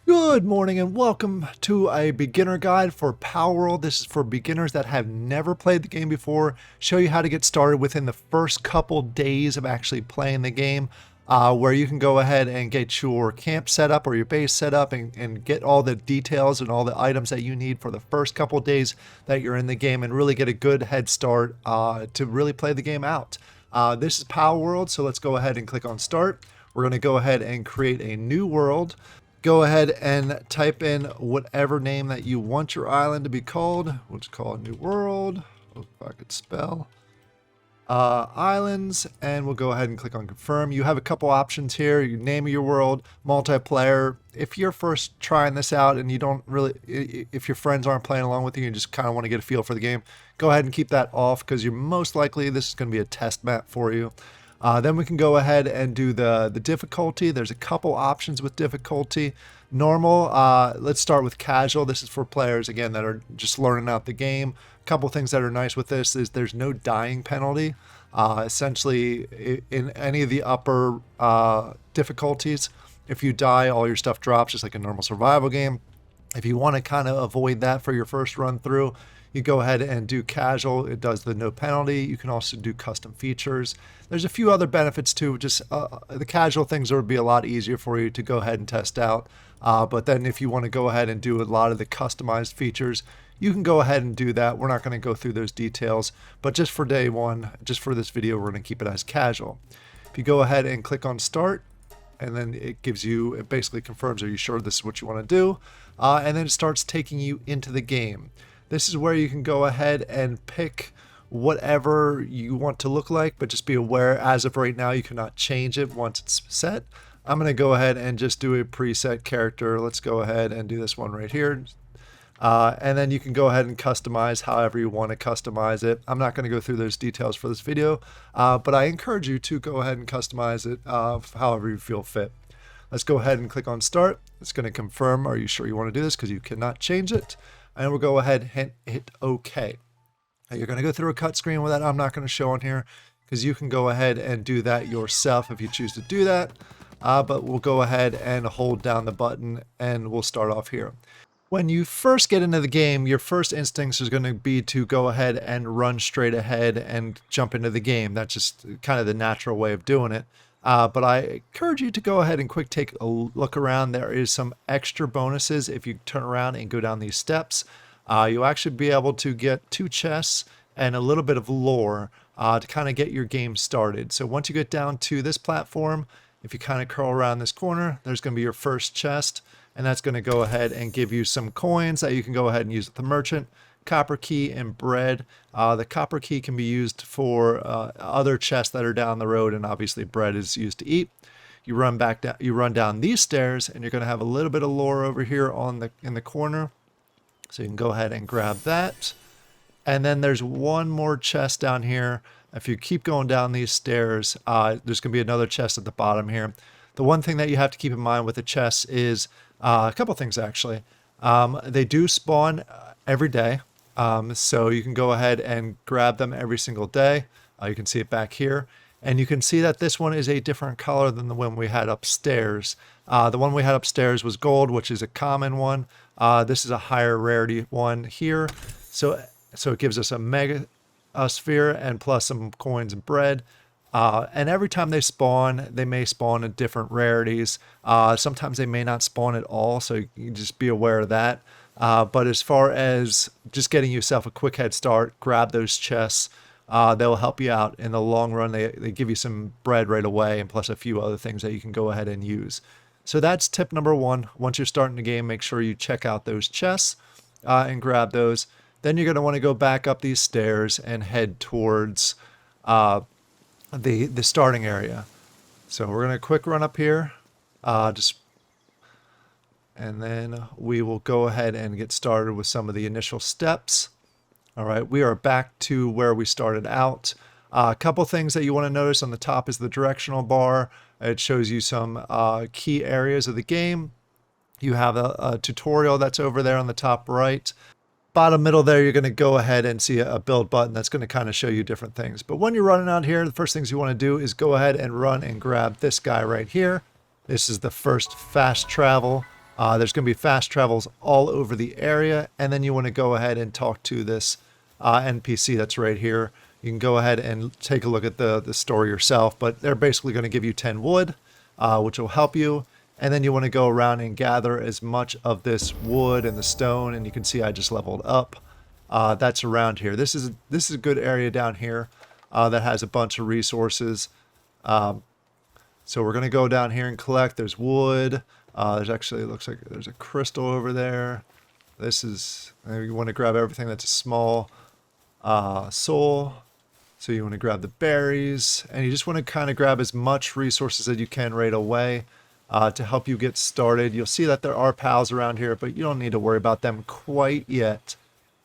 Good morning and welcome to a beginner guide for PalWorld. This is for beginners that have never played the game before. Show you how to get started within the first couple days of actually playing the game, where you can go ahead and get your camp set up or your base set up and get all the details and all the items that you need for the first couple days that you're in the game and really get a good head start to really play the game out. This is PalWorld, so let's go ahead and click on Start. We're going to go ahead and create a new world. Go ahead and type in whatever name that you want your island to be called. We'll just call it New World. If I could spell. Islands, and we'll go ahead and click on confirm. You have a couple options here. You name your world, multiplayer. If you're first trying this out and you don't really, if your friends aren't playing along with you, you just kind of want to get a feel for the game, go ahead and keep that off because you're most likely this is going to be a test map for you. Then we can go ahead and do the difficulty. There's a couple options with difficulty. Normal, let's start with casual. This is for players, again, that are just learning out the game. A couple things that are nice with this is there's no dying penalty. Essentially, in any of the upper difficulties, if you die, all your stuff drops, just like a normal survival game. If you want to kind of avoid that for your first run through, you go ahead and do casual. It does the no penalty. You can also do custom features. There's a few other benefits too. Just the casual things would be a lot easier for you to go ahead and test out. But then if you want to go ahead and do a lot of the customized features, you can go ahead and do that. We're not going to go through those details, but just for day one, just for this video, we're going to keep it as casual. If you go ahead and click on start, and then it gives you, it basically confirms, are you sure this is what you want to do? And then it starts taking you into the game. This is where you can go ahead and pick whatever you want to look like, but just be aware, as of right now, you cannot change it once it's set. I'm going to go ahead and just do a preset character. Let's go ahead and do this one right here. And then you can go ahead and customize however you want to customize it. I'm not going to go through those details for this video, but I encourage you to go ahead and customize it however you feel fit. Let's go ahead and click on start. It's going to confirm, are you sure you want to do this? Because you cannot change it. And we'll go ahead and hit OK. Now you're going to go through a cut screen with that. I'm not going to show on here because you can go ahead and do that yourself if you choose to do that. But we'll go ahead and hold down the button and we'll start off here. When you first get into the game, your first instincts is going to be to go ahead and run straight ahead and jump into the game. That's just kind of the natural way of doing it. But I encourage you to go ahead and quick take a look around. There is some extra bonuses if you turn around and go down these steps. You'll actually be able to get 2 chests and a little bit of lore to kind of get your game started. So once you get down to this platform, if you kind of curl around this corner, there's going to be your first chest, and that's going to go ahead and give you some coins that you can go ahead and use with the merchant. Copper key and bread. The copper key can be used for other chests that are down the road, and obviously bread is used to eat. You run back down. You run down these stairs, and you're going to have a little bit of lore over here in the corner. So you can go ahead and grab that. And then there's one more chest down here. If you keep going down these stairs, there's going to be another chest at the bottom here. The one thing that you have to keep in mind with the chests is a couple things actually. They do spawn every day. So you can go ahead and grab them every single day. You can see it back here. And you can see that this one is a different color than the one we had upstairs. The one we had upstairs was gold, which is a common one. This is a higher rarity one here. So it gives us a mega sphere and plus some coins and bread. And every time they spawn, they may spawn in different rarities. Sometimes they may not spawn at all, so you can just be aware of that. But as far as just getting yourself a quick head start, grab those chests. They'll help you out in the long run. They give you some bread right away and plus a few other things that you can go ahead and use. So that's tip number 1. Once you're starting the game, make sure you check out those chests and grab those. Then you're going to want to go back up these stairs and head towards the starting area. So we're going to quick run up here. And then we will go ahead and get started with some of the initial steps. All right, we are back to where we started out. A couple things that you want to notice on the top is the directional bar. It shows you some key areas of the game. You have a tutorial that's over there on the top right. Bottom middle there, you're going to go ahead and see a build button that's going to kind of show you different things. But when you're running out here, the first things you want to do is go ahead and run and grab this guy right here. This is the first fast travel There's going to be fast travels all over the area, and then you want to go ahead and talk to this NPC that's right here. You can go ahead and take a look at the story yourself, but they're basically going to give you 10 wood, which will help you. And then you want to go around and gather as much of this wood and the stone, and you can see I just leveled up. That's around here. This is a good area down here that has a bunch of resources. So we're going to go down here and collect. There's wood. There's actually, it looks like there's a crystal over there. This is, you want to grab everything that's a small soul. So you want to grab the berries, and you just want to kind of grab as much resources as you can right away to help you get started. You'll see that there are pals around here, but you don't need to worry about them quite yet.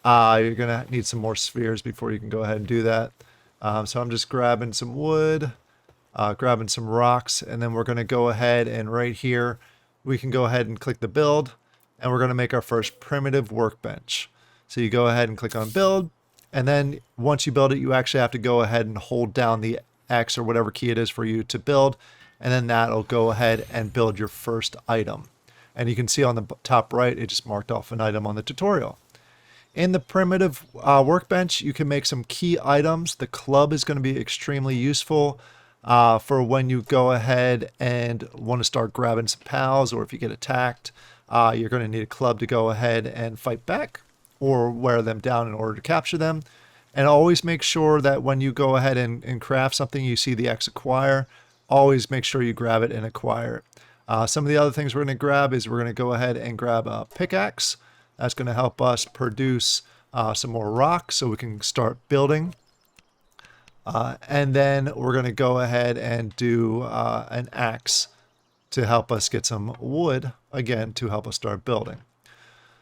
You're going to need some more spheres before you can go ahead and do that. So I'm just grabbing some wood, grabbing some rocks, and then we're going to go ahead and right here, we can go ahead and click the build, and we're going to make our first primitive workbench. So you go ahead and click on build, and then once you build it, you actually have to go ahead and hold down the X or whatever key it is for you to build, and then that'll go ahead and build your first item. And you can see on the top right, it just marked off an item on the tutorial. In the primitive workbench, you can make some key items. The club is going to be extremely useful for when you go ahead and want to start grabbing some pals, or if you get attacked, you're going to need a club to go ahead and fight back or wear them down in order to capture them. And always make sure that when you go ahead and craft something, you see the X acquire, always make sure you grab it and acquire it. Some of the other things we're going to grab is we're going to go ahead and grab a pickaxe. That's going to help us produce some more rock so we can start building. And then we're going to go ahead and do an axe to help us get some wood, again, to help us start building.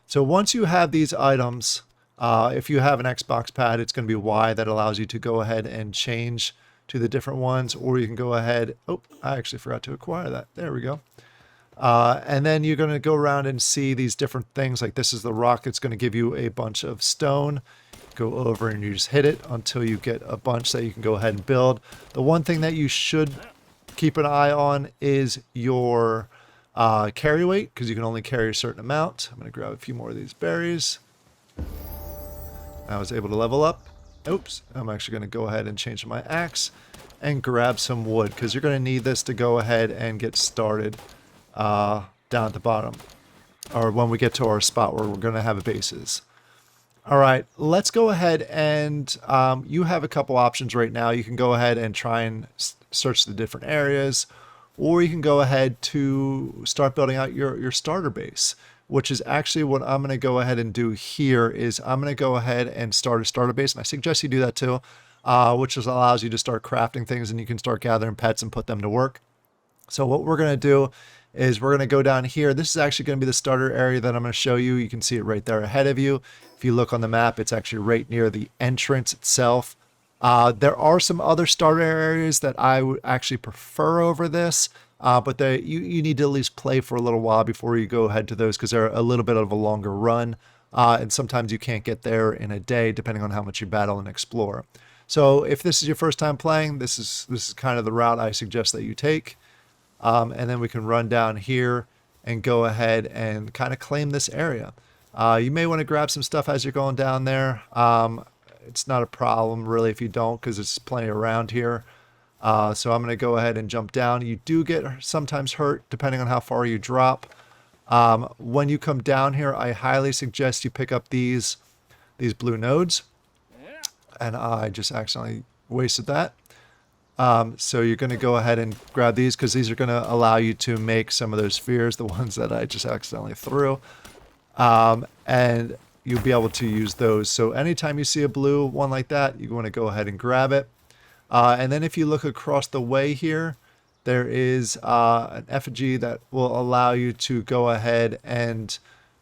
So once you have these items, if you have an Xbox pad, it's going to be Y that allows you to go ahead and change to the different ones, or you can go ahead. Oh, I actually forgot to acquire that. There we go. And then you're going to go around and see these different things. Like this is the rock. It's going to give you a bunch of stone. Go over and you just hit it until you get a bunch that you can go ahead and build. The one thing that you should keep an eye on is your carry weight, because you can only carry a certain amount. I'm going to grab a few more of these berries. I was able to level up. Oops, I'm actually going to go ahead and change my axe and grab some wood, because you're going to need this to go ahead and get started down at the bottom, or when we get to our spot where we're going to have a bases. All right, let's go ahead and you have a couple options right now. You can go ahead and try and search the different areas, or you can go ahead to start building out your starter base, which is actually what I'm going to go ahead and do here. Is I'm going to go ahead and start a starter base, and I suggest you do that too, which just allows you to start crafting things, and you can start gathering pets and put them to work. So what we're going to do is we're going to go down here. This is actually going to be the starter area that I'm going to show you. You can see it right there ahead of you. If you look on the map, it's actually right near the entrance itself. There are some other starter areas that I would actually prefer over this, but you need to at least play for a little while before you go ahead to those, because they're a little bit of a longer run, and sometimes you can't get there in a day depending on how much you battle and explore. So if this is your first time playing, this is kind of the route I suggest that you take. And then we can run down here and go ahead and kind of claim this area. You may want to grab some stuff as you're going down there. It's not a problem really if you don't, because it's plenty around here. So I'm going to go ahead and jump down. You do get sometimes hurt depending on how far you drop. When you come down here, I highly suggest you pick up these blue nodes. And I just accidentally wasted that. So you're going to go ahead and grab these, because these are going to allow you to make some of those spheres, the ones that I just accidentally threw. And you'll be able to use those. So anytime you see a blue one like that, you want to go ahead and grab it. And then if you look across the way here, there is an effigy that will allow you to go ahead and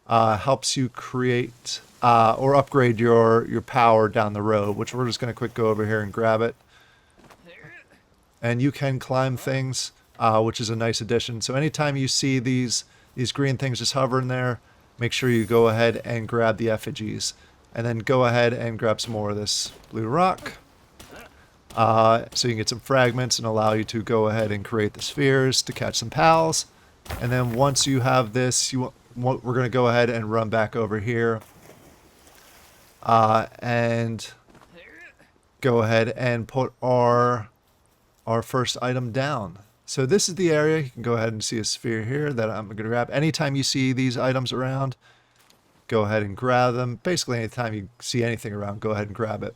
helps you create or upgrade your power down the road, which we're just going to quick go over here and grab it. And you can climb things, which is a nice addition. So anytime you see these green things just hovering there, make sure you go ahead and grab the effigies. And then go ahead and grab some more of this blue rock. So you can get some fragments and allow you to go ahead and create the spheres to catch some pals. And then once you have this, we're going to go ahead and run back over here and go ahead and put our first item down. So this is the area. You can go ahead and see a sphere here that I'm going to grab. Anytime you see these items around, go ahead and grab them. Basically, anytime you see anything around, go ahead and grab it.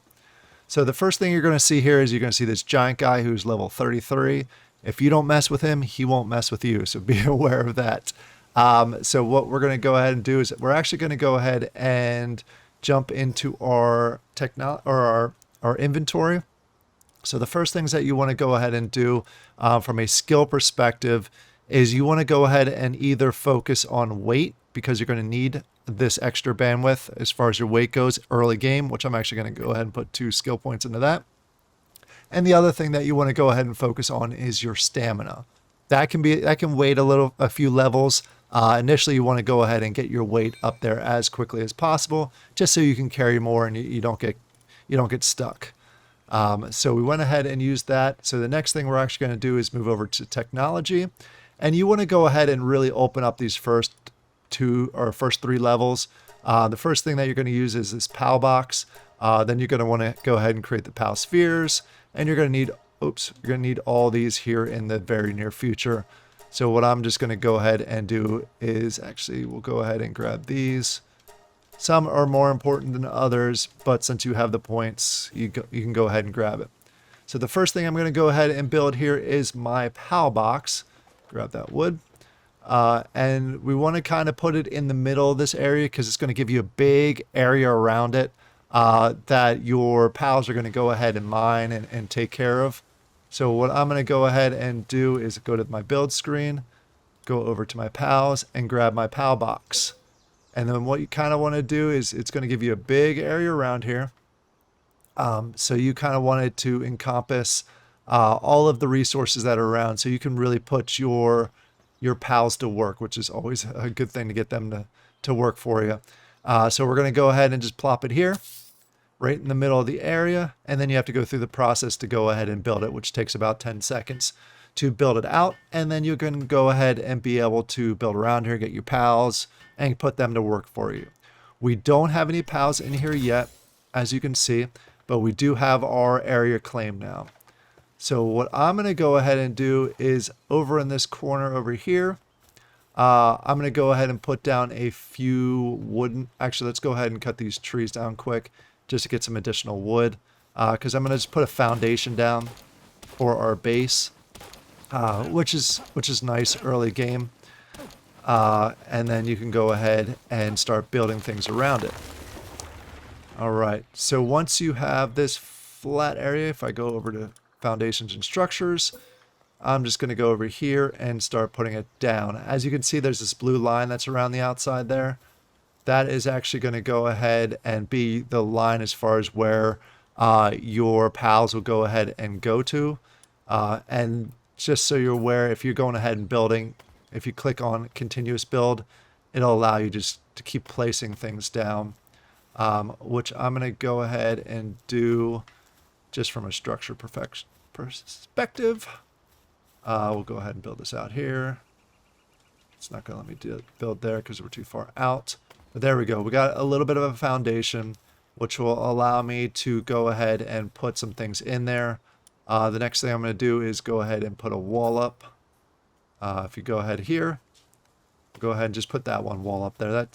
So the first thing you're going to see here is you're going to see this giant guy who's level 33. If you don't mess with him, he won't mess with you. So be aware of that. So what we're going to go ahead and do is we're actually going to go ahead and jump into our our inventory. So the first things that you want to go ahead and do from a skill perspective is you want to go ahead and either focus on weight, because you're going to need this extra bandwidth as far as your weight goes early game, which I'm actually going to go ahead and put 2 skill points into that. And the other thing that you want to go ahead and focus on is your stamina. That can wait a few levels. Initially, you want to go ahead and get your weight up there as quickly as possible, just so you can carry more and you don't get stuck. So we went ahead and used that. So the next thing we're actually going to do is move over to technology, and you want to go ahead and really open up these first 3 levels. The first thing that you're going to use is this PAL box. Then you're going to want to go ahead and create the PAL spheres, and you're going to need all these here in the very near future. So what I'm just going to go ahead and do is we'll go ahead and grab these. Some are more important than others, but since you have the points, you can go ahead and grab it. So the first thing I'm going to go ahead and build here is my PAL box. Grab that wood. And we want to kind of put it in the middle of this area because it's going to give you a big area around it that your pals are going to go ahead and mine and take care of. So what I'm going to go ahead and do is go to my build screen, go over to my pals, and grab my PAL box. And then what you kind of want to do is it's going to give you a big area around here. So you kind of want it to encompass all of the resources that are around, so you can really put your pals to work, which is always a good thing to get them to work for you. So we're going to go ahead and just plop it here, right in the middle of the area, and then you have to go through the process to go ahead and build it, which takes about 10 seconds to build it out, and then you can go ahead and be able to build around here, get your pals, and put them to work for you. We don't have any pals in here yet, as you can see, but we do have our area claimed now. So what I'm going to go ahead and do is over in this corner over here, I'm going to go ahead and put down a few wooden... Actually, let's go ahead and cut these trees down quick just to get some additional wood, because I'm going to just put a foundation down for our base, which is nice early game. And then you can go ahead and start building things around it. All right, so once you have this flat area, if I go over to foundations and structures, I'm just going to go over here and start putting it down. As you can see, there's this blue line that's around the outside there. That is actually going to go ahead and be the line as far as where your pals will go ahead and go to. And just so you're aware, if you're going ahead and building, if you click on continuous build, it'll allow you just to keep placing things down, which I'm going to go ahead and do just from a structure perspective. We'll go ahead and build this out here. It's not going to let me build there because we're too far out. But there we go. We got a little bit of a foundation, which will allow me to go ahead and put some things in there. The next thing I'm going to do is go ahead and put a wall up. If you go ahead here, go ahead and just put that one wall up there.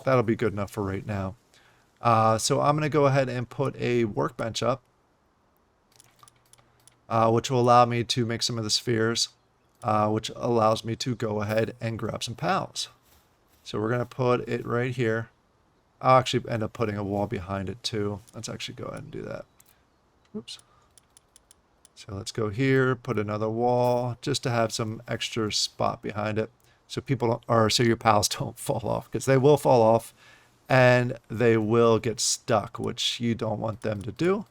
That'll be good enough for right now. So I'm going to go ahead and put a workbench up, which will allow me to make some of the spheres, which allows me to go ahead and grab some pals. So we're going to put it right here. I'll actually end up putting a wall behind it too. Let's actually go ahead and do that. Oops. So let's go here, put another wall, just to have some extra spot behind it, so so your pals don't fall off, because they will fall off, and they will get stuck, which you don't want them to do.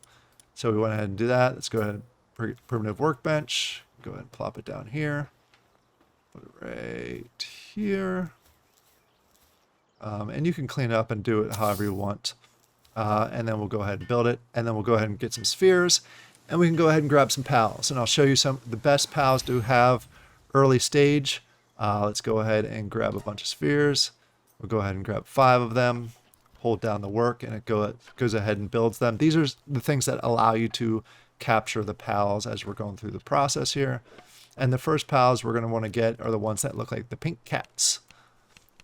So we went ahead and do that. Let's go ahead and primitive workbench. Go ahead and plop it down here. Put it right here. And you can clean it up and do it however you want. And then we'll go ahead and build it. And then we'll go ahead and get some spheres. And we can go ahead and grab some pals. And I'll show you the best pals to have early stage. Let's go ahead and grab a bunch of spheres. We'll go ahead and grab 5 of them. Hold down the work, and it goes ahead and builds them. These are the things that allow you to capture the pals as we're going through the process here. And the first pals we're going to want to get are the ones that look like the pink cats.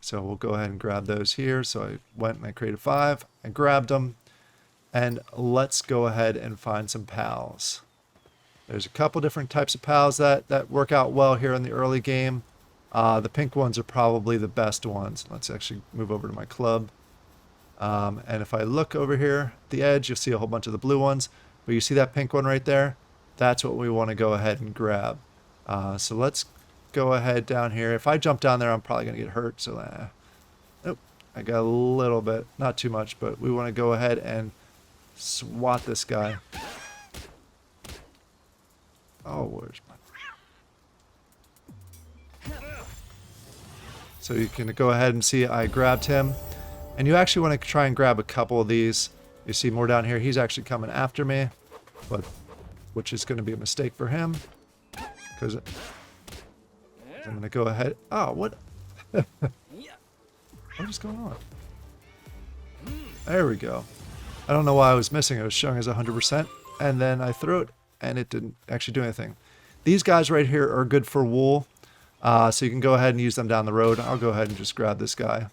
So we'll go ahead and grab those here. So I went and I created 5. I grabbed them. And let's go ahead and find some pals. There's a couple different types of pals that work out well here in the early game. The pink ones are probably the best ones. Let's actually move over to my club. And if I look over here at the edge, you'll see a whole bunch of the blue ones. But you see that pink one right there? That's what we want to go ahead and grab. So let's go ahead down here. If I jump down there, I'm probably going to get hurt. So, nope, I got a little bit, not too much, but we want to go ahead and swat this guy. Oh, where's my... So you can go ahead and see I grabbed him. And you actually want to try and grab a couple of these. You see more down here. He's actually coming after me, but which is going to be a mistake for him. Because I'm going to go ahead. Oh, what? What is going on? There we go. I don't know why I was missing. It was showing as 100%. And then I threw it, and it didn't actually do anything. These guys right here are good for wool. So you can go ahead and use them down the road. I'll go ahead and just grab this guy.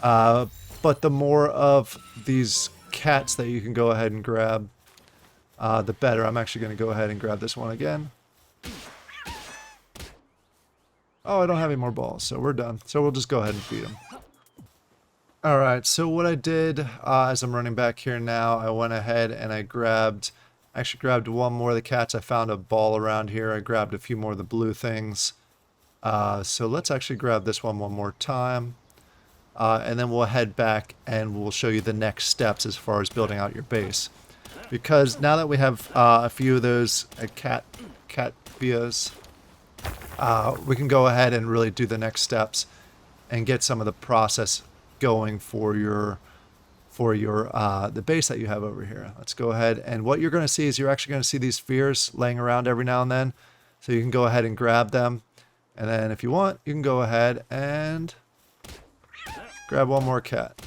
But the more of these cats that you can go ahead and grab, the better. I'm actually going to go ahead and grab this one again. Oh, I don't have any more balls, so we're done. So we'll just go ahead and feed him. Alright, so what I did, as I'm running back here now, I went ahead and I actually grabbed one more of the cats. I found a ball around here. I grabbed a few more of the blue things. So let's actually grab this one more time. And then we'll head back and we'll show you the next steps as far as building out your base. Because now that we have a few of those cat bias, we can go ahead and really do the next steps and get some of the process going for your the base that you have over here. Let's go ahead, and what you're going to see is you're actually going to see these spheres laying around every now and then. So you can go ahead and grab them, and then if you want, you can go ahead and grab one more cat.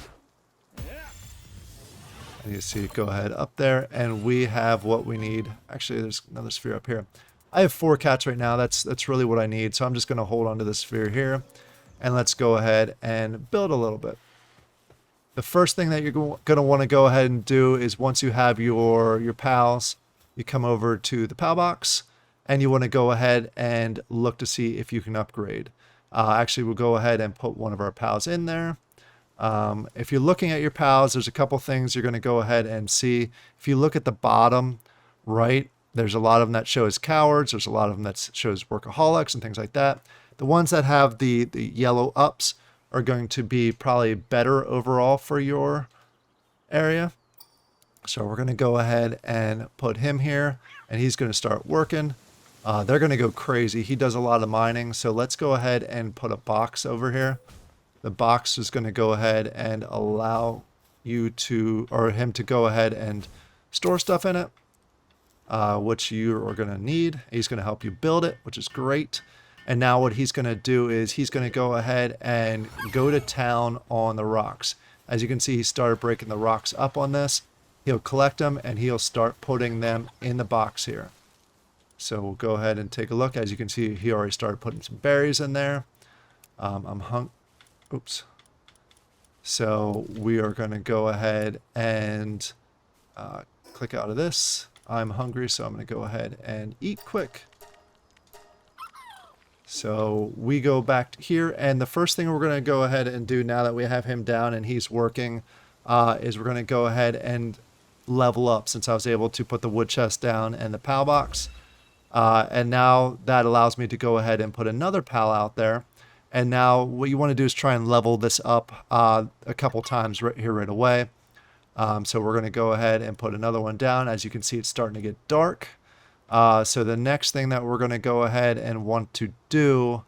And you see, go ahead up there, and we have what we need. Actually, there's another sphere up here. I have 4 cats right now. That's really what I need. So I'm just going to hold on to this sphere here, and let's go ahead and build a little bit. The first thing that you're going to want to go ahead and do is once you have your pals, you come over to the pal box, and you want to go ahead and look to see if you can upgrade. Actually, we'll go ahead and put one of our pals in there. If you're looking at your pals, there's a couple things you're going to go ahead and see. If you look at the bottom right, there's a lot of them that shows cowards. There's a lot of them that shows workaholics and things like that. The ones that have the yellow ups are going to be probably better overall for your area. So we're going to go ahead and put him here, and he's going to start working. They're going to go crazy. He does a lot of mining, so let's go ahead and put a box over here. The box is going to go ahead and allow you to, or him to go ahead and store stuff in it, which you are going to need. He's going to help you build it, which is great. And now what he's going to do is he's going to go ahead and go to town on the rocks. As you can see, he started breaking the rocks up on this. He'll collect them and he'll start putting them in the box here. So we'll go ahead and take a look. As you can see, he already started putting some berries in there. Oops. So we are going to go ahead and click out of this. I'm hungry, so I'm going to go ahead and eat quick. So we go back here, and the first thing we're going to go ahead and do now that we have him down and he's working is we're going to go ahead and level up, since I was able to put the wood chest down and the pal box. And now that allows me to go ahead and put another pal out there. And now what you want to do is try and level this up a couple times right here right away. So we're going to go ahead and put another one down. As you can see, it's starting to get dark. So the next thing that we're going to go ahead and want to do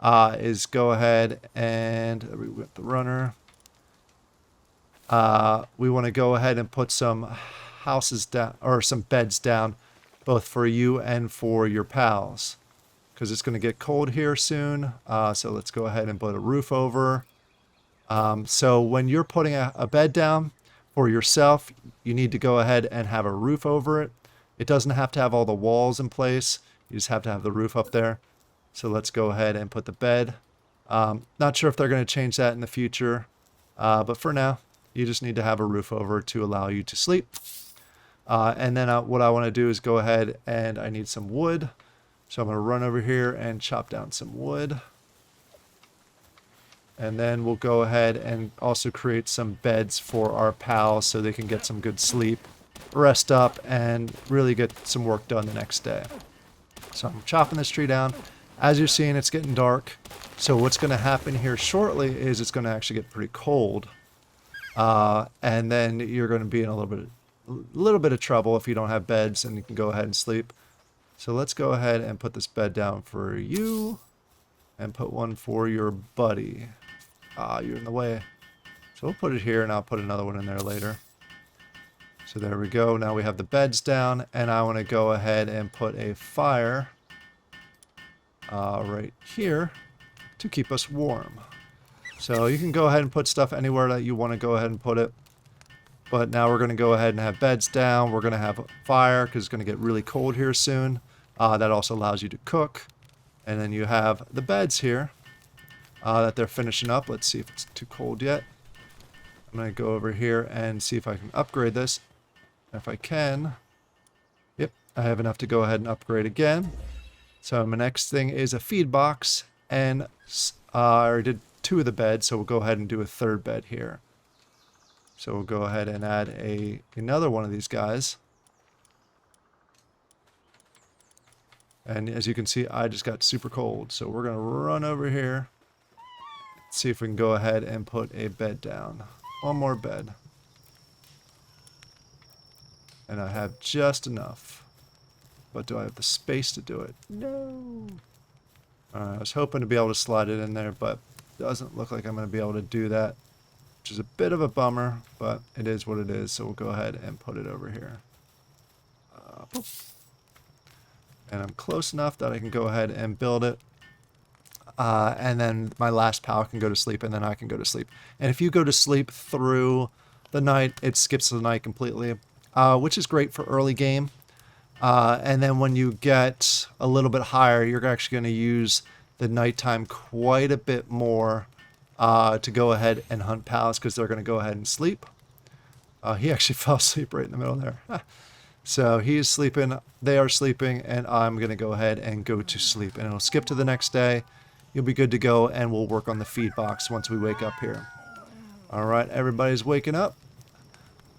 is go ahead and we went the runner. We want to go ahead and put some houses down, or some beds down, both for you and for your pals. because it's going to get cold here soon. So let's go ahead and put a roof over. So when you're putting a bed down for yourself, you need to go ahead and have a roof over it. It doesn't have to have all the walls in place. You just have to have the roof up there. So let's go ahead and put the bed. Not sure if they're going to change that in the future, but for now, you just need to have a roof over to allow you to sleep. And then what I want to do is go ahead and I need some wood. So I'm going to run over here and chop down some wood. And then we'll go ahead and also create some beds for our pals so they can get some good sleep, rest up, and really get some work done the next day. So I'm chopping this tree down. As you're seeing, it's getting dark. So what's going to happen here shortly is it's going to actually get pretty cold. And then you're going to be in a little bit of trouble if you don't have beds and you can go ahead and sleep. So let's go ahead and put this bed down for you and put one for your buddy. You're in the way. So we'll put it here and I'll put another one in there later. So there we go. Now we have the beds down and I want to go ahead and put a fire right here to keep us warm. So you can go ahead and put stuff anywhere that you want to go ahead and put it. But now we're going to go ahead and have beds down. We're going to have a fire because it's going to get really cold here soon. That also allows you to cook. And then you have the beds here that they're finishing up. Let's see if it's too cold yet. I'm going to go over here and see if I can upgrade this. If I can. Yep, I have enough to go ahead and upgrade again. So my next thing is a feed box. And I already did 2 of the beds, so we'll go ahead and do a 3rd bed here. So we'll go ahead and add another one of these guys. And as you can see, I just got super cold. So we're going to run over here. See if we can go ahead and put a bed down. One more bed. And I have just enough. But do I have the space to do it? No. I was hoping to be able to slide it in there, but it doesn't look like I'm going to be able to do that. Which is a bit of a bummer, but it is what it is. So we'll go ahead and put it over here. And I'm close enough that I can go ahead and build it. And then my last pal can go to sleep, and then I can go to sleep. And if you go to sleep through the night, it skips the night completely, which is great for early game. And then when you get a little bit higher, you're actually going to use the nighttime quite a bit more to go ahead and hunt pals because they're going to go ahead and sleep. He actually fell asleep right in the middle there. So he's sleeping, they are sleeping, and I'm going to go ahead and go to sleep. And it'll skip to the next day. You'll be good to go, and we'll work on the feed box once we wake up here. All right, everybody's waking up.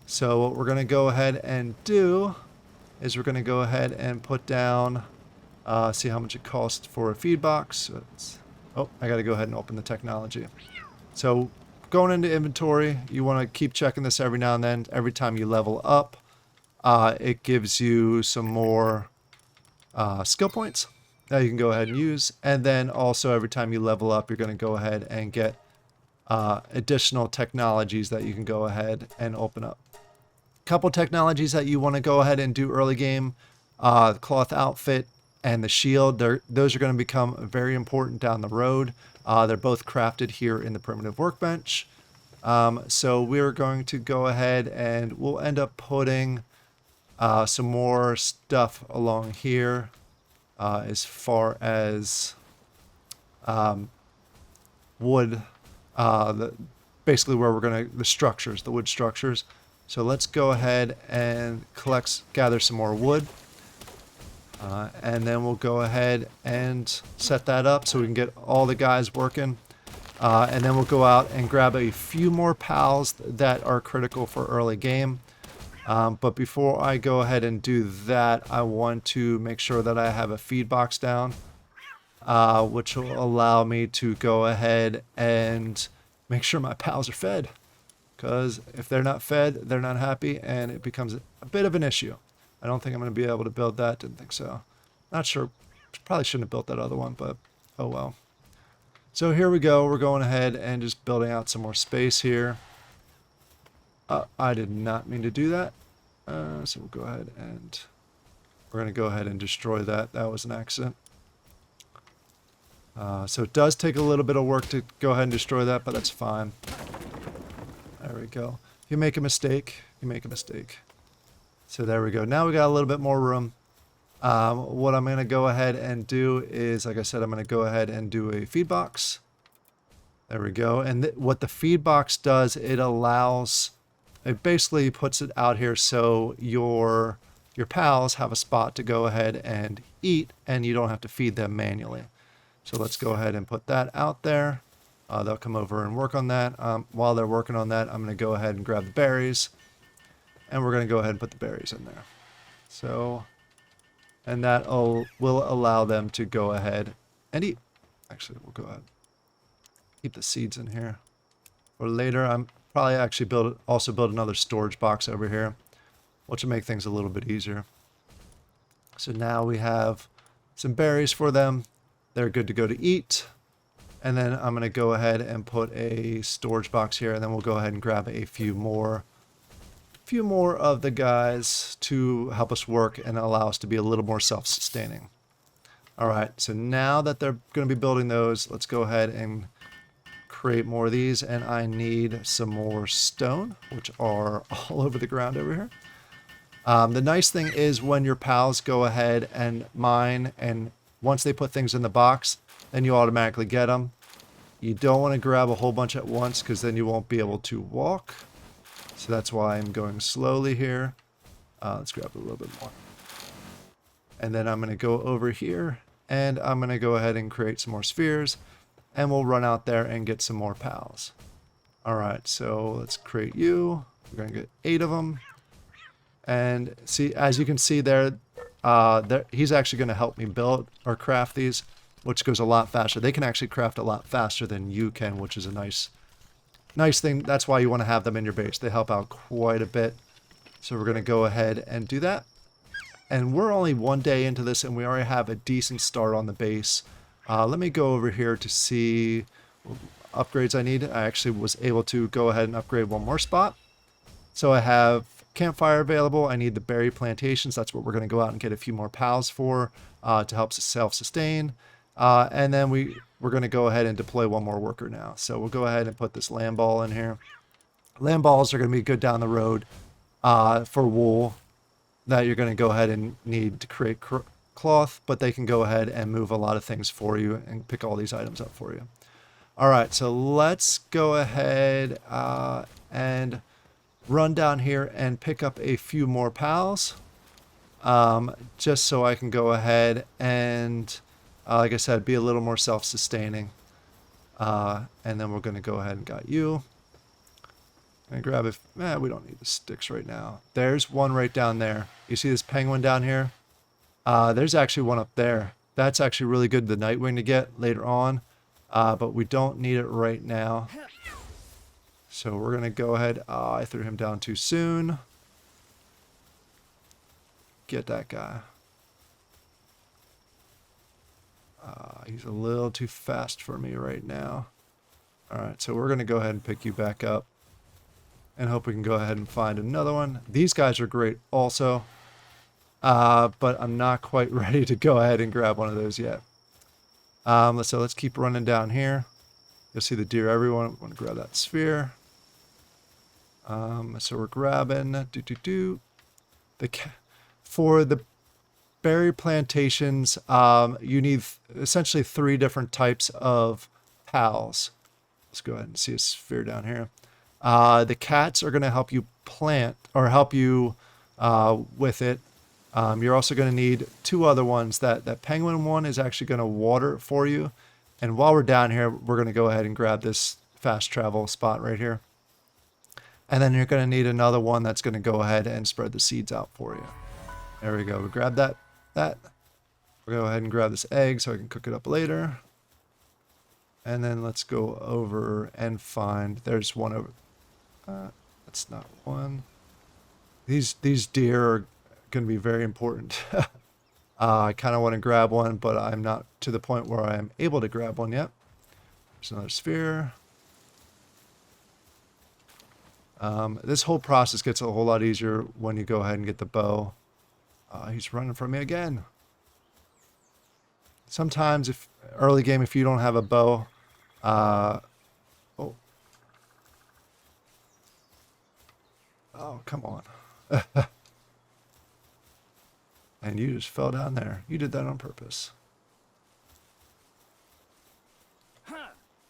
So what we're going to go ahead and do is we're going to go ahead and put down, see how much it costs for a feed box. Oh, I got to go ahead and open the technology. So going into inventory, you want to keep checking this every now and then. Every time you level up, it gives you some more skill points that you can go ahead and use. And then also every time you level up, you're going to go ahead and get additional technologies that you can go ahead and open up. Couple technologies that you want to go ahead and do early game, the cloth outfit and the shield. Those are going to become very important down the road. They're both crafted here in the primitive workbench. So we're going to go ahead and we'll end up putting some more stuff along here as far as wood, basically where we're going to, the wood structures. So let's go ahead and gather some more wood. And then we'll go ahead and set that up so we can get all the guys working. And then we'll go out and grab a few more pals that are critical for early game. But before I go ahead and do that, I want to make sure that I have a feed box down, which will allow me to go ahead and make sure my pals are fed. Because if they're not fed, they're not happy, and it becomes a bit of an issue. I don't think I'm going to be able to build that. Didn't think so. Not sure. Probably shouldn't have built that other one, but oh well. So here we go. We're going ahead and just building out some more space here. I did not mean to do that. So we'll go ahead and we're going to go ahead and destroy that. That was an accident. So it does take a little bit of work to go ahead and destroy that, but that's fine. There we go. If you make a mistake, you make a mistake. So there we go. Now we got a little bit more room. What I'm going to go ahead and do is, like I said, I'm going to go ahead and do a feed box. There we go. And what the feed box does, it basically puts it out here so your pals have a spot to go ahead and eat, and you don't have to feed them manually. So let's go ahead and put that out there. They'll come over and work on that. While they're working on that, I'm going to go ahead and grab the berries, and we're going to go ahead and put the berries in there. So, and that will allow them to go ahead and eat. Actually, we'll go ahead. Keep the seeds in here. Or later, I'm probably actually also build another storage box over here, which will make things a little bit easier. So now we have some berries for them. They're good to go to eat. And then I'm going to go ahead and put a storage box here, and then we'll go ahead and grab a few more of the guys to help us work and allow us to be a little more self-sustaining. All right, so now that they're going to be building those, let's go ahead and create more of these, and I need some more stone, which are all over the ground over here. The nice thing is when your pals go ahead and mine, and once they put things in the box, then you automatically get them. You don't want to grab a whole bunch at once because then you won't be able to walk. So that's why I'm going slowly here. Let's grab a little bit more. And then I'm going to go over here, and I'm going to go ahead and create some more spheres, and we'll run out there and get some more pals. All right, so let's create you. We're going to get 8 of them. And see, as you can see there, he's actually going to help me build or craft these, which goes a lot faster. They can actually craft a lot faster than you can, which is a nice thing. That's why you want to have them in your base. They help out quite a bit. So we're going to go ahead and do that. And we're only 1 day into this, and we already have a decent start on the base. Let me go over here to see upgrades I need. I actually was able to go ahead and upgrade one more spot. So I have campfire available. I need the berry plantations. That's what we're going to go out and get a few more pals for to help self-sustain. And then we're going to go ahead and deploy one more worker now. So we'll go ahead and put this lamb ball in here. Lamb balls are going to be good down the road for wool that you're going to go ahead and need to create cloth, but they can go ahead and move a lot of things for you and pick all these items up for you. All right, so let's go ahead and run down here and pick up a few more pals, just so I can go ahead and, like I said, be a little more self-sustaining. And then we're going to go ahead and got you. And grab it. We don't need the sticks right now. There's one right down there. You see this penguin down here? There's actually one up there. That's actually really good, the Nightwing, to get later on. But we don't need it right now. So we're going to go ahead. I threw him down too soon. Get that guy. He's a little too fast for me right now. Alright, so we're going to go ahead and pick you back up. And hope we can go ahead and find another one. These guys are great also. But I'm not quite ready to go ahead and grab one of those yet. So let's keep running down here. You'll see the deer everywhere. I want to grab that sphere. So we're grabbing for the berry plantations. You need essentially 3 different types of pals. Let's go ahead and see a sphere down here. The cats are going to help you plant or help you with it. You're also going to need 2 other ones. That penguin one is actually going to water for you. And while we're down here, we're going to go ahead and grab this fast travel spot right here. And then you're going to need another one that's going to go ahead and spread the seeds out for you. There we go. We grab that. We'll go ahead and grab this egg so I can cook it up later. And then let's go over and find. There's one over. That's not one. These deer are going to be very important. I kind of want to grab one, but I'm not to the point where I'm able to grab one yet. There's another sphere. This whole process gets a whole lot easier when you go ahead and get the bow. He's running from me again. sometimes if early game, if you don't have a bow, oh, oh, come on. And you just fell down there. You did that on purpose.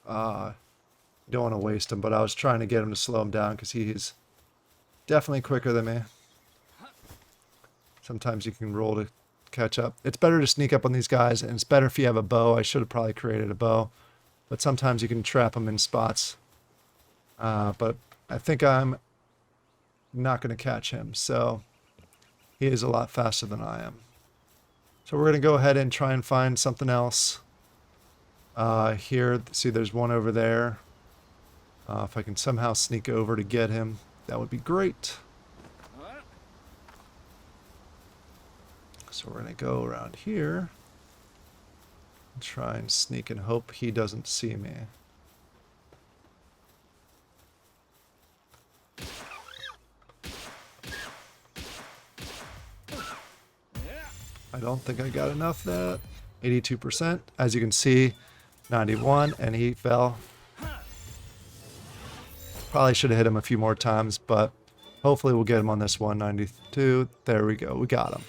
Don't want to waste him, but I was trying to get him to slow him down because he's definitely quicker than me. Sometimes you can roll to catch up. It's better to sneak up on these guys, and it's better if you have a bow. I should have probably created a bow, but sometimes you can trap them in spots. But I think I'm not going to catch him, so he is a lot faster than I am. So we're going to go ahead and try and find something else. Here, see there's one over there. If I can somehow sneak over to get him, that would be great. So we're going to go around here and try and sneak and hope he doesn't see me. I don't think I got enough of that. 82%. As you can see, 91, and he fell. Probably should have hit him a few more times, but hopefully we'll get him on this one. 92. There we go. We got him.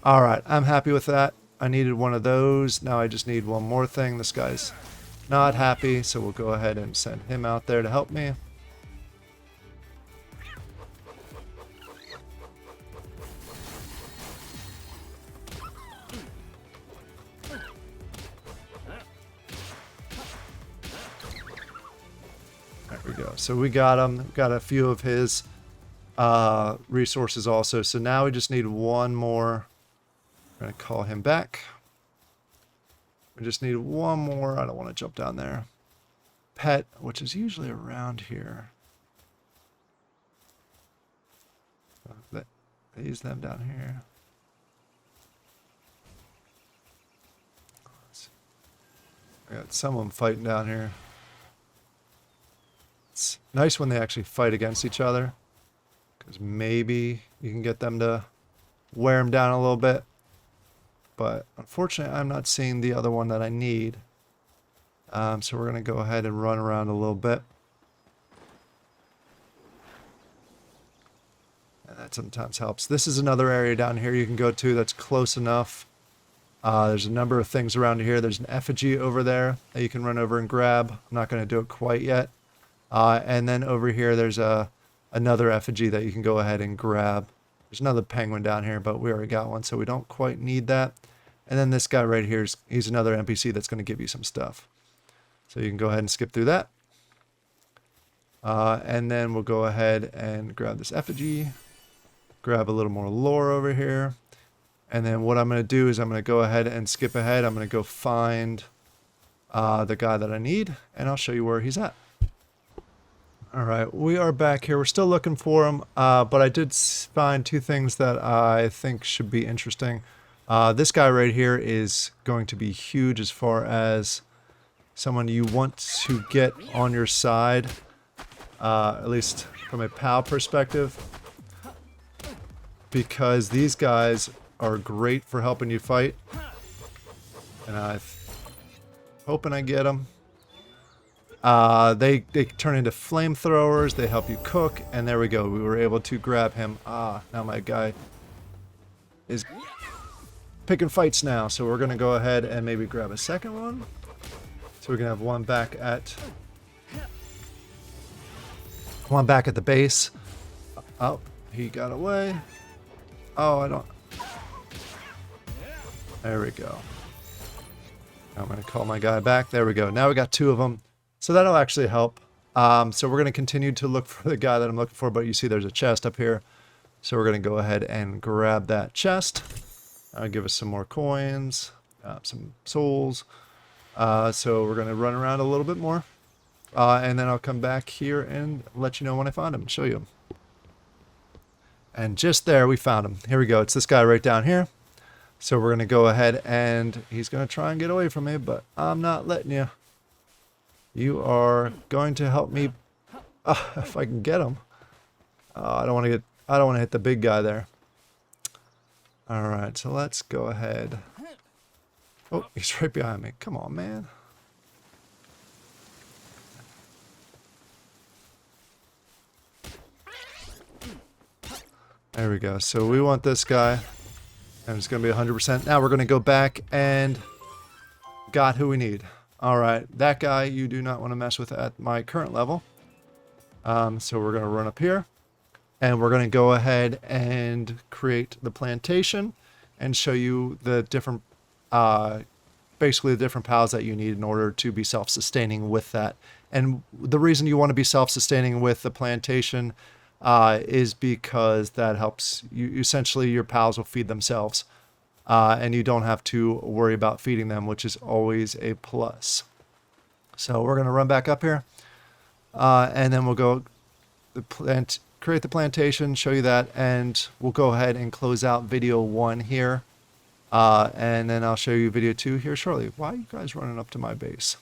All right. I'm happy with that. I needed one of those. Now I just need one more thing. This guy's not happy, so we'll go ahead and send him out there to help me. There we go. So we got him. Got a few of his resources also. So now we just need one more. We're going to call him back. We just need one more. I don't want to jump down there. Pet, which is usually around here. These them down here. I got some of them fighting down here. It's nice when they actually fight against each other, because maybe you can get them to wear them down a little bit. But unfortunately, I'm not seeing the other one that I need. So we're going to go ahead and run around a little bit. And that sometimes helps. This is another area down here you can go to that's close enough. There's a number of things around here. There's an effigy over there that you can run over and grab. I'm not going to do it quite yet. And then over here, there's another effigy that you can go ahead and grab. There's another penguin down here, but we already got one, so we don't quite need that. And then this guy right here, he's another NPC that's going to give you some stuff. So you can go ahead and skip through that. And then we'll go ahead and grab this effigy. Grab a little more lore over here. And then what I'm going to do is I'm going to go ahead and skip ahead. I'm going to go find the guy that I need, and I'll show you where he's at. All right, we are back here. We're still looking for him, but I did find two things that I think should be interesting. This guy right here is going to be huge as far as someone you want to get on your side, at least from a PAL perspective, because these guys are great for helping you fight, and I'm hoping I get them. They turn into flamethrowers, they help you cook, and there we go. We were able to grab him. Now my guy is picking fights now, so we're going to go ahead and maybe grab a second one. So we're going to have one back at the base. Oh, he got away. Oh, I don't... There we go. I'm going to call my guy back. There we go. Now we got two of them. So that'll actually help. So we're going to continue to look for the guy that I'm looking for, but you see there's a chest up here. So we're going to go ahead and grab that chest. Give us some more coins, some souls. So we're going to run around a little bit more. And then I'll come back here and let you know when I find him and show you him. And just there, we found him. Here we go. It's this guy right down here. So we're going to go ahead and he's going to try and get away from me, but I'm not letting you. You are going to help me if I can get him. I don't want to hit the big guy there. All right, so let's go ahead Oh, he's right behind me. Come on, man. There we go. So we want this guy. And it's going to be 100%. Now we're going to go back and got who we need. All right. That guy you do not want to mess with at my current level. So we're going to run up here. And we're going to go ahead and create the plantation and show you the different, basically the different pals that you need in order to be self-sustaining with that. And the reason you want to be self-sustaining with the plantation is because that helps you. Essentially, your pals will feed themselves, and you don't have to worry about feeding them, which is always a plus. So we're going to run back up here, and then we'll go create the plantation, show you that, and we'll go ahead and close out video 1 here, and then I'll show you video 2 here shortly. Why are you guys running up to my base?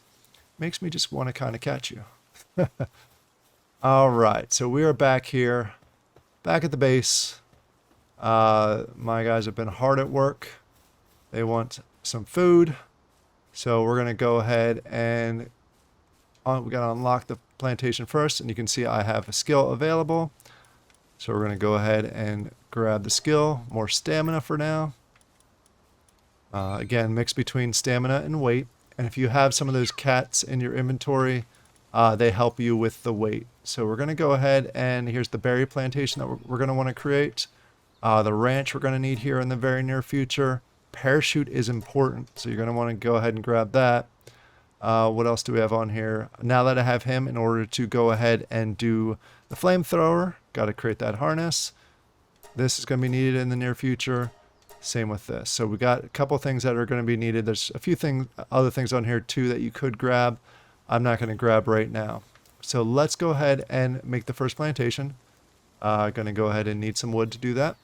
Makes me just want to kind of catch you. All right, so we are back here, back at the base. My guys have been hard at work. They want some food, so we're gonna go ahead and we gotta unlock the plantation first, and you can see I have a skill available. So we're gonna go ahead and grab the skill, more stamina for now. Again, mix between stamina and weight, and if you have some of those cats in your inventory, they help you with the weight. So we're going to go ahead and here's the berry plantation that we're going to want to create. The ranch we're going to need here in the very near future. Parachute is important, so you're going to want to go ahead and grab that. What else do we have on here? Now that I have him, in order to go ahead and do the flamethrower, got to create that harness. This is going to be needed in the near future. Same with this. So we got a couple things that are going to be needed. There's a few other things on here too that you could grab. I'm not going to grab right now. So let's go ahead and make the first plantation. Going to go ahead and need some wood to do that.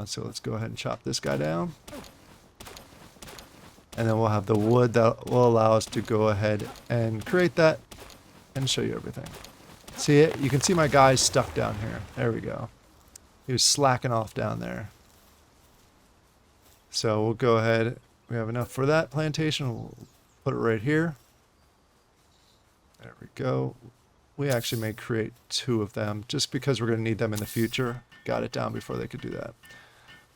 So let's go ahead and chop this guy down. And then we'll have the wood that will allow us to go ahead and create that and show you everything. See it? You can see my guy stuck down here. There we go. He was slacking off down there. So we'll go ahead. We have enough for that plantation. We'll put it right here. There we go. We actually may create 2 of them just because we're going to need them in the future. Got it down before they could do that.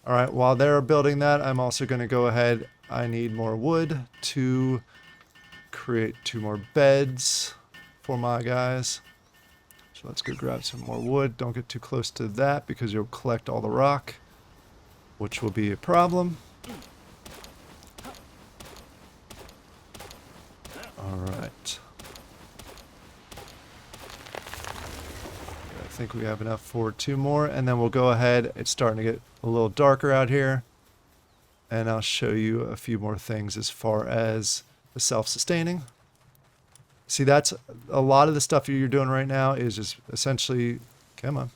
All right, while they're building that, I'm also going to go ahead. I need more wood to create 2 more beds for my guys. So let's go grab some more wood. Don't get too close to that because you'll collect all the rock, which will be a problem. All right. I think we have enough for 2 more, and then we'll go ahead. It's starting to get a little darker out here, and I'll show you a few more things as far as the self-sustaining. See, that's a lot of the stuff you're doing right now is just essentially, come on,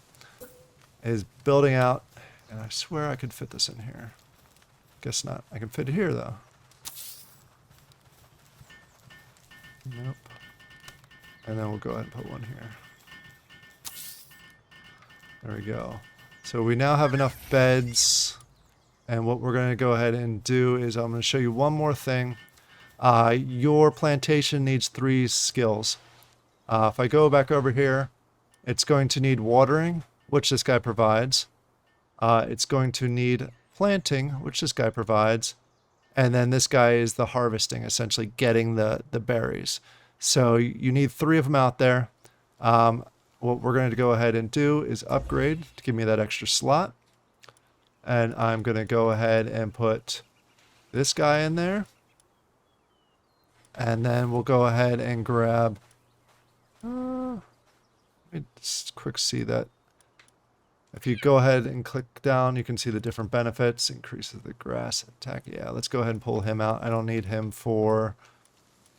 is building out, and I swear I could fit this in here. Guess not. I can fit it here, though. Nope. And then we'll go ahead and put one here. There we go. So we now have enough beds, and what we're going to go ahead and do is I'm going to show you one more thing. Your plantation needs 3 skills. If I go back over here, it's going to need watering, which this guy provides. It's going to need planting, which this guy provides. And then this guy is the harvesting, essentially getting the berries. So you need 3 of them out there. What we're going to go ahead and do is upgrade to give me that extra slot. And I'm going to go ahead and put this guy in there. And then we'll go ahead and grab... let me just quick see that. If you go ahead and click down, you can see the different benefits. Increases the grass attack. Yeah, let's go ahead and pull him out. I don't need him for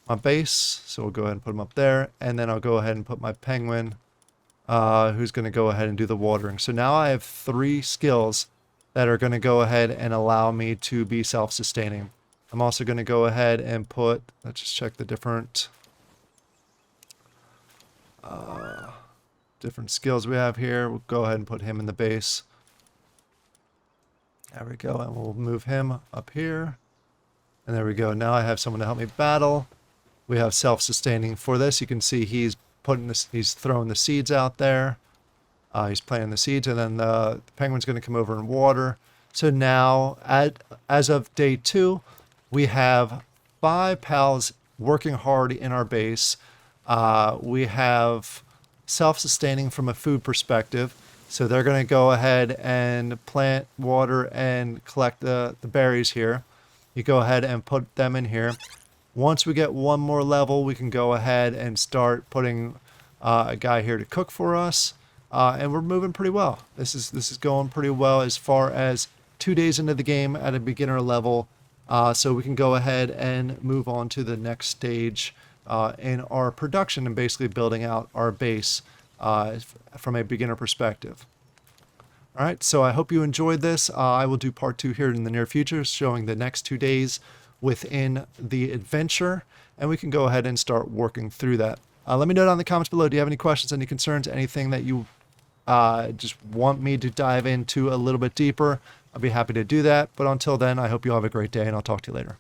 my base, so we'll go ahead and put him up there. And then I'll go ahead and put my penguin, who's going to go ahead and do the watering. So now I have 3 skills that are going to go ahead and allow me to be self-sustaining. I'm also going to go ahead and put, let's just check the different skills we have here. We'll go ahead and put him in the base. There we go, and we'll move him up here. And there we go. Now I have someone to help me battle. We have self-sustaining for this. You can see he's he's throwing the seeds out there. He's planting the seeds, and then the penguin's going to come over and water. So now, as of day 2, we have 5 pals working hard in our base. We have self-sustaining from a food perspective. So they're going to go ahead and plant, water, and collect the berries here. You go ahead and put them in here. Once we get one more level, we can go ahead and start putting a guy here to cook for us. And we're moving pretty well. This is going pretty well as far as 2 days into the game at a beginner level. So we can go ahead and move on to the next stage in our production and basically building out our base from a beginner perspective. All right, so I hope you enjoyed this. I will do part 2 here in the near future, showing the next 2 days within the adventure, and we can go ahead and start working through that. Let me know down in the comments below. Do you have any questions, any concerns, anything that you just want me to dive into a little bit deeper? I'll be happy to do that. But until then, I hope you all have a great day, and I'll talk to you later.